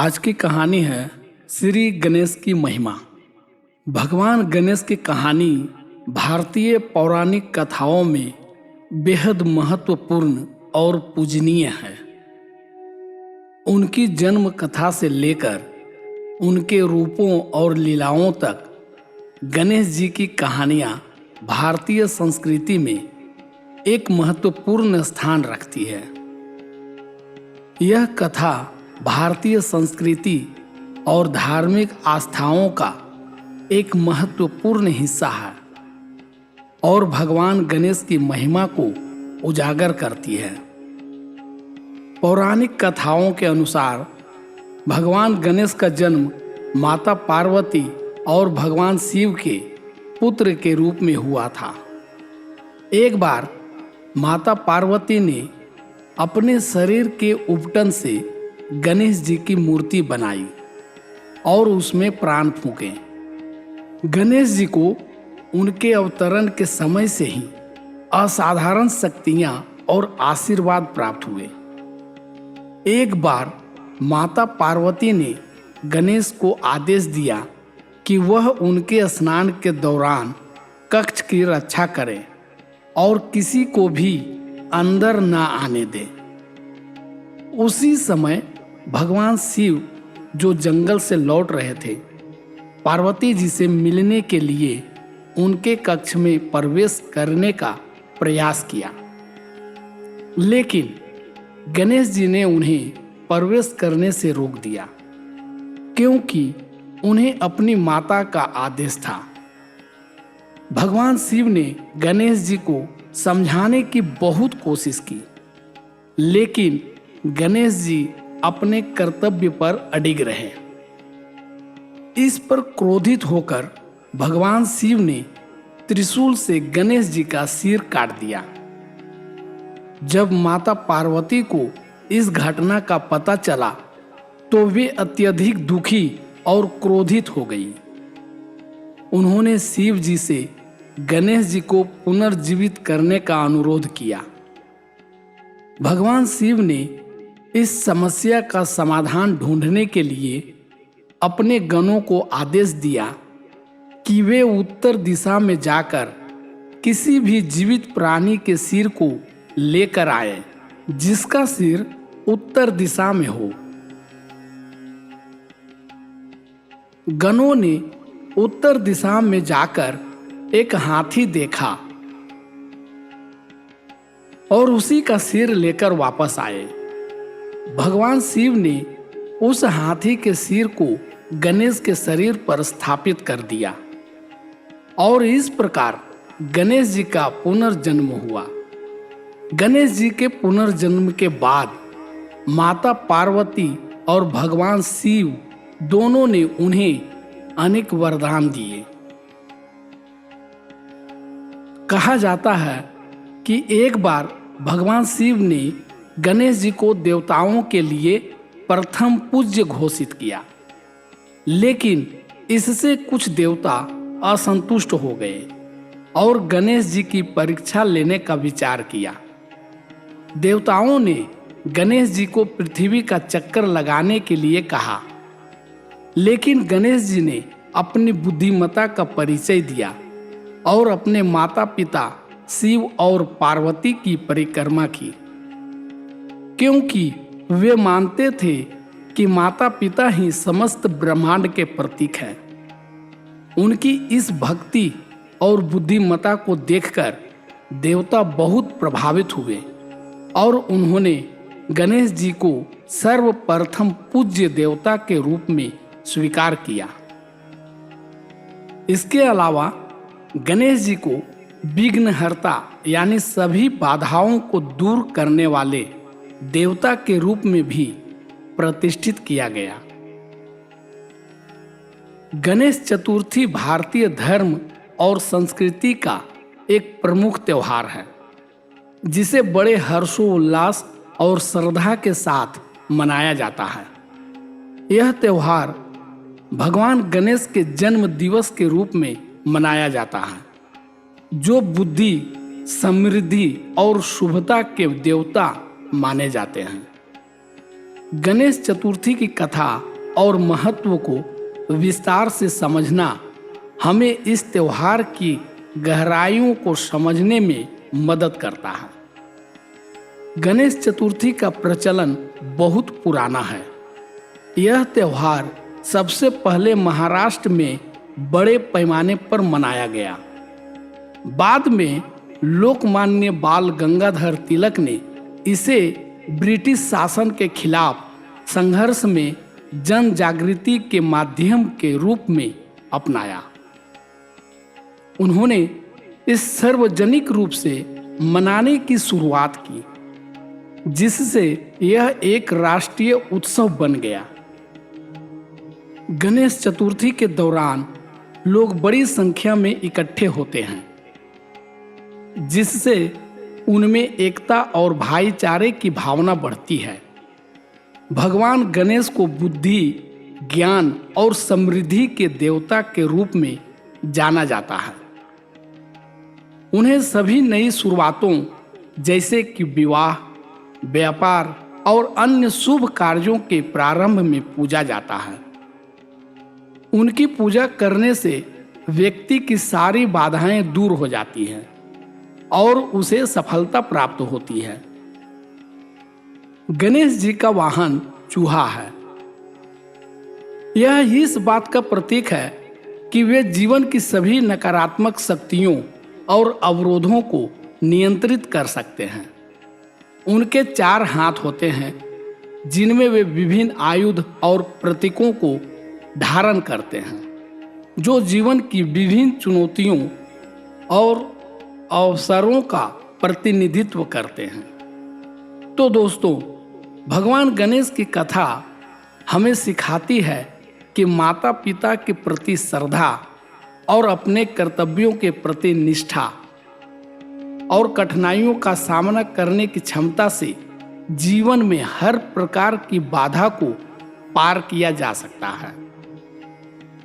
आज की कहानी है श्री गणेश की महिमा। भगवान गणेश की कहानी भारतीय पौराणिक कथाओं में बेहद महत्वपूर्ण और पूजनीय है। उनकी जन्म कथा से लेकर उनके रूपों और लीलाओं तक गणेश जी की कहानियाँ भारतीय संस्कृति में एक महत्वपूर्ण स्थान रखती है। यह कथा भारतीय संस्कृति और धार्मिक आस्थाओं का एक महत्वपूर्ण हिस्सा है और भगवान गणेश की महिमा को उजागर करती है। पौराणिक कथाओं के अनुसार भगवान गणेश का जन्म माता पार्वती और भगवान शिव के पुत्र के रूप में हुआ था। एक बार माता पार्वती ने अपने शरीर के उपटन से गणेश जी की मूर्ति बनाई और उसमें प्राण फूंके। गणेश जी को उनके अवतरण के समय से ही असाधारण शक्तियां और आशीर्वाद प्राप्त हुए। एक बार माता पार्वती ने गणेश को आदेश दिया कि वह उनके स्नान के दौरान कक्ष की रक्षा करे और किसी को भी अंदर ना आने दे। उसी समय भगवान शिव जो जंगल से लौट रहे थे, पार्वती जी से मिलने के लिए उनके कक्ष में प्रवेश करने का प्रयास किया, लेकिन गणेश जी ने उन्हें प्रवेश करने से रोक दिया क्योंकि उन्हें अपनी माता का आदेश था। भगवान शिव ने गणेश जी को समझाने की बहुत कोशिश की, लेकिन गणेश जी अपने कर्तव्य पर अडिग रहे। इस पर क्रोधित होकर भगवान शिव ने त्रिशूल से गणेश जी का सिर काट दिया। जब माता पार्वती को इस घटना का पता चला तो वे अत्यधिक दुखी और क्रोधित हो गई। उन्होंने शिव जी से गणेश जी को पुनर्जीवित करने का अनुरोध किया। भगवान शिव ने इस समस्या का समाधान ढूंढने के लिए अपने गणों को आदेश दिया कि वे उत्तर दिशा में जाकर किसी भी जीवित प्राणी के सिर को लेकर आए जिसका सिर उत्तर दिशा में हो। गणों ने उत्तर दिशा में जाकर एक हाथी देखा और उसी का सिर लेकर वापस आए। भगवान शिव ने उस हाथी के सिर को गणेश के शरीर पर स्थापित कर दिया और इस प्रकार गणेश जी का पुनर्जन्म हुआ। गणेश जी के पुनर्जन्म के बाद माता पार्वती और भगवान शिव दोनों ने उन्हें अनेक वरदान दिए। कहा जाता है कि एक बार भगवान शिव ने गणेश जी को देवताओं के लिए प्रथम पूज्य घोषित किया, लेकिन इससे कुछ देवता असंतुष्ट हो गए और गणेश जी की परीक्षा लेने का विचार किया। देवताओं ने गणेश जी को पृथ्वी का चक्कर लगाने के लिए कहा, लेकिन गणेश जी ने अपनी बुद्धिमत्ता का परिचय दिया और अपने माता पिता शिव और पार्वती की परिक्रमा की, क्योंकि वे मानते थे कि माता पिता ही समस्त ब्रह्मांड के प्रतीक हैं। उनकी इस भक्ति और बुद्धिमत्ता को देखकर देवता बहुत प्रभावित हुए और उन्होंने गणेश जी को सर्वप्रथम पूज्य देवता के रूप में स्वीकार किया। इसके अलावा गणेश जी को विघ्नहर्ता यानी सभी बाधाओं को दूर करने वाले देवता के रूप में भी प्रतिष्ठित किया गया। गणेश चतुर्थी भारतीय धर्म और संस्कृति का एक प्रमुख त्योहार है, जिसे बड़े हर्षोल्लास और श्रद्धा के साथ मनाया जाता है। यह त्योहार भगवान गणेश के जन्म दिवस के रूप में मनाया जाता है, जो बुद्धि, समृद्धि और शुभता के देवता माने जाते हैं। गणेश चतुर्थी की कथा और महत्व को विस्तार से समझना हमें इस त्योहार की गहराइयों को समझने में मदद करता है। गणेश चतुर्थी का प्रचलन बहुत पुराना है। यह त्योहार सबसे पहले महाराष्ट्र में बड़े पैमाने पर मनाया गया। बाद में लोकमान्य बाल गंगाधर तिलक ने इसे ब्रिटिश शासन के खिलाफ संघर्ष में जन जागृति के माध्यम के रूप में अपनाया। उन्होंने इस सार्वजनिक रूप से मनाने की शुरुआत की, जिससे यह एक राष्ट्रीय उत्सव बन गया। गणेश चतुर्थी के दौरान लोग बड़ी संख्या में इकट्ठे होते हैं, जिससे उनमें एकता और भाईचारे की भावना बढ़ती है। भगवान गणेश को बुद्धि, ज्ञान और समृद्धि के देवता के रूप में जाना जाता है। उन्हें सभी नई शुरुआतों जैसे कि विवाह, व्यापार और अन्य शुभ कार्यों के प्रारंभ में पूजा जाता है। उनकी पूजा करने से व्यक्ति की सारी बाधाएं दूर हो जाती हैं और उसे सफलता प्राप्त होती है। गणेश जी का वाहन चूहा है। यह इस बात का प्रतीक है कि वे जीवन की सभी नकारात्मक शक्तियों और अवरोधों को नियंत्रित कर सकते हैं। उनके 4 हाथ होते हैं, जिनमें वे विभिन्न आयुध और प्रतीकों को धारण करते हैं, जो जीवन की विभिन्न चुनौतियों और अवसरों का प्रतिनिधित्व करते हैं। तो दोस्तों, भगवान गणेश की कथा हमें सिखाती है कि माता पिता के प्रति श्रद्धा और अपने कर्तव्यों के प्रति निष्ठा और कठिनाइयों का सामना करने की क्षमता से जीवन में हर प्रकार की बाधा को पार किया जा सकता है।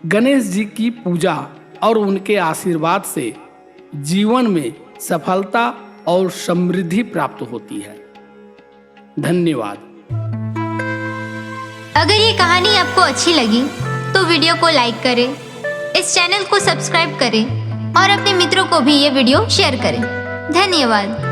गणेश जी की पूजा और उनके आशीर्वाद से जीवन में सफलता और समृद्धि प्राप्त होती है। धन्यवाद। अगर ये कहानी आपको अच्छी लगी तो वीडियो को लाइक करें, इस चैनल को सब्सक्राइब करें और अपने मित्रों को भी ये वीडियो शेयर करें। धन्यवाद।